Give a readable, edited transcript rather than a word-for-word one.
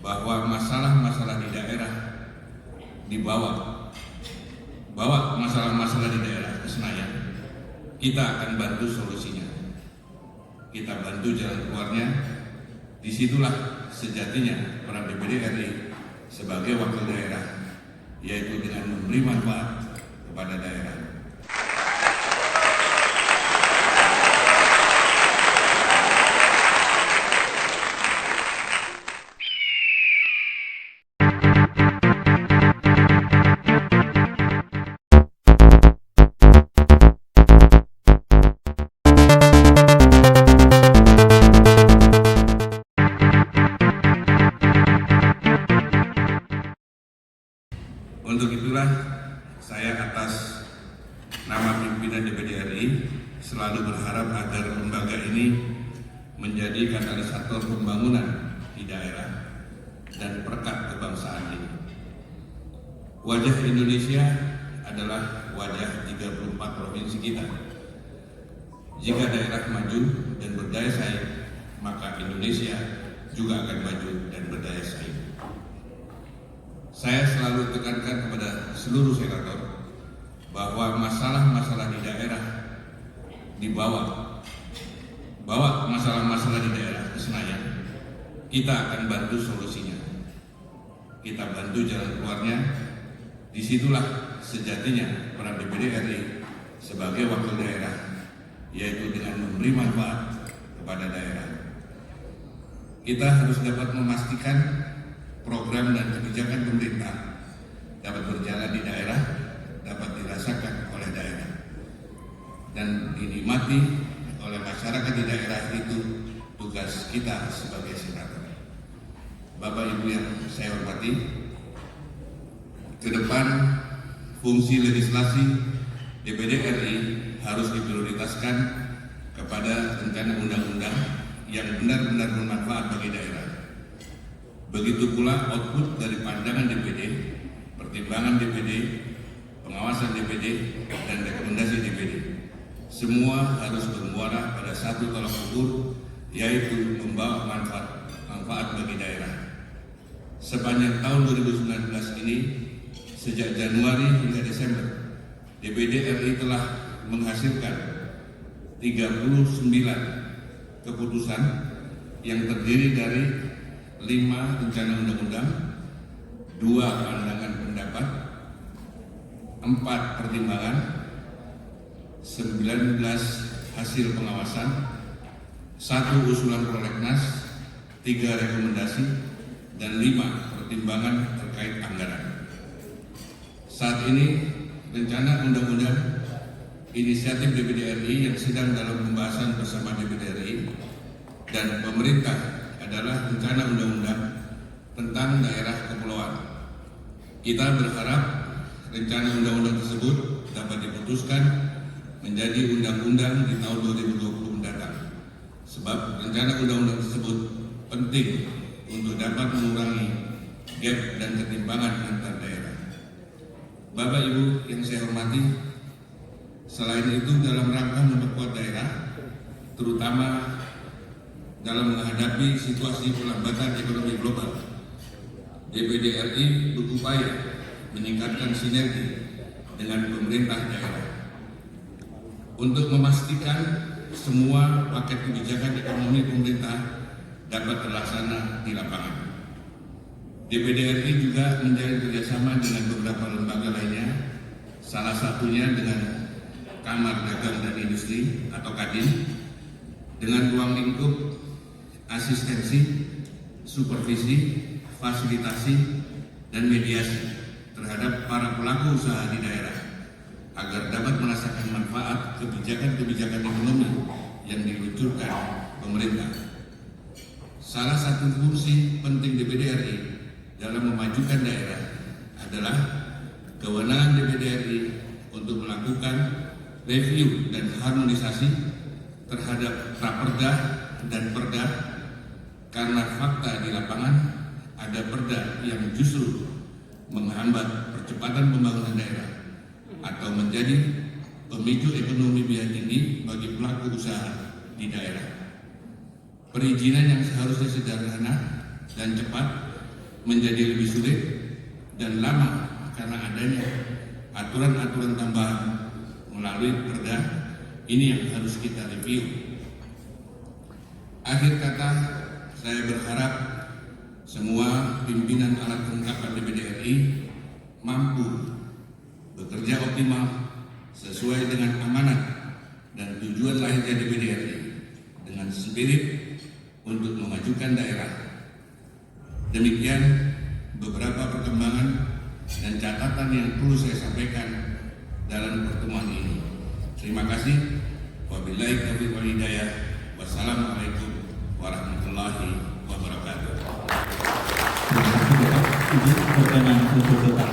bahwa masalah-masalah di daerah bawa masalah-masalah di daerah ke Senayan, kita akan bantu solusinya, kita bantu jalan keluarnya. Disitulah sejatinya peran DPD RI sebagai wakil daerah, yaitu dengan memberi manfaat kepada daerah. Untuk itulah saya atas nama pimpinan DPD RI selalu berharap agar lembaga ini menjadi katalisator pembangunan di daerah dan perekat kebangsaan ini. Wajah Indonesia adalah wajah 34 provinsi kita. Jika daerah maju dan berdaya saing, maka Indonesia juga akan maju dan berdaya saing. Saya selalu tekankan kepada seluruh senator bahwa masalah-masalah di daerah bawa masalah-masalah di daerah ke Senayan, kita akan bantu solusinya, kita bantu jalan keluarnya. Disitulah sejatinya peran DPD RI sebagai wakil daerah, yaitu dengan memberi manfaat kepada daerah. Kita harus dapat memastikan program dan kebijakan pemerintah dapat berjalan di daerah, dapat dirasakan oleh daerah, dan dinikmati oleh masyarakat di daerah. Itu tugas kita sebagai senator. Bapak Ibu yang saya hormati, ke depan fungsi legislasi DPD RI harus diprioritaskan kepada rencana undang-undang yang benar-benar bermanfaat bagi daerah. Begitu pula output dari pandangan DPD, pertimbangan DPD, pengawasan DPD, dan rekomendasi DPD. Semua harus bermuara pada satu tolak ukur, yaitu membawa manfaat bagi daerah. Sepanjang tahun 2019 ini, sejak Januari hingga Desember, DPD RI telah menghasilkan 39 keputusan yang terdiri dari 5 rencana undang-undang, 2 pandangan pendapat, 4 pertimbangan, 19 hasil pengawasan, 1 usulan prolegnas, 3 rekomendasi, dan 5 pertimbangan terkait anggaran. Saat ini rencana undang-undang inisiatif DPD RI yang sedang dalam pembahasan bersama DPD RI dan pemerintah adalah rencana undang-undang tentang daerah kepulauan. Kita berharap rencana undang-undang tersebut dapat diputuskan menjadi undang-undang di tahun 2020 mendatang. Sebab rencana undang-undang tersebut penting untuk dapat mengurangi gap dan ketimpangan antar daerah. Bapak Ibu yang saya hormati, selain itu dalam rangka memperkuat daerah, terutama dalam menghadapi situasi pelambatan ekonomi global, DPD RI berupaya meningkatkan sinergi dengan pemerintah daerah untuk memastikan semua paket kebijakan ekonomi pemerintah dapat terlaksana di lapangan. DPD RI juga menjalin kerjasama dengan beberapa lembaga lainnya, salah satunya dengan Kamar Dagang dan Industri atau Kadin, dengan ruang lingkup asistensi, supervisi, fasilitasi, dan mediasi terhadap para pelaku usaha di daerah agar dapat merasakan manfaat kebijakan-kebijakan ekonomi yang diluncurkan pemerintah. Salah satu fungsi penting DPD RI dalam memajukan daerah adalah kewenangan DPD RI untuk melakukan review dan harmonisasi terhadap Raperda dan Perda, karena fakta di lapangan ada perda yang justru menghambat percepatan pembangunan daerah atau menjadi pemicu ekonomi biaya tinggi bagi pelaku usaha di daerah. Perizinan yang seharusnya sederhana dan cepat menjadi lebih sulit dan lama karena adanya aturan-aturan tambahan melalui Perda ini yang harus kita review. Akhir kata, saya berharap semua pimpinan alat kelengkapan DPD RI mampu bekerja optimal sesuai dengan amanat dan tujuan lahirnya DPD RI dengan spirit untuk memajukan daerah. Demikian beberapa perkembangan dan catatan yang perlu saya sampaikan dalam pertemuan ini. Terima kasih. Wabillahi taufiq wal hidayah. Wassalamualaikum warahmatullahi wabarakatuh. Terima kasih Bapak. Izin perkenan untuk tetap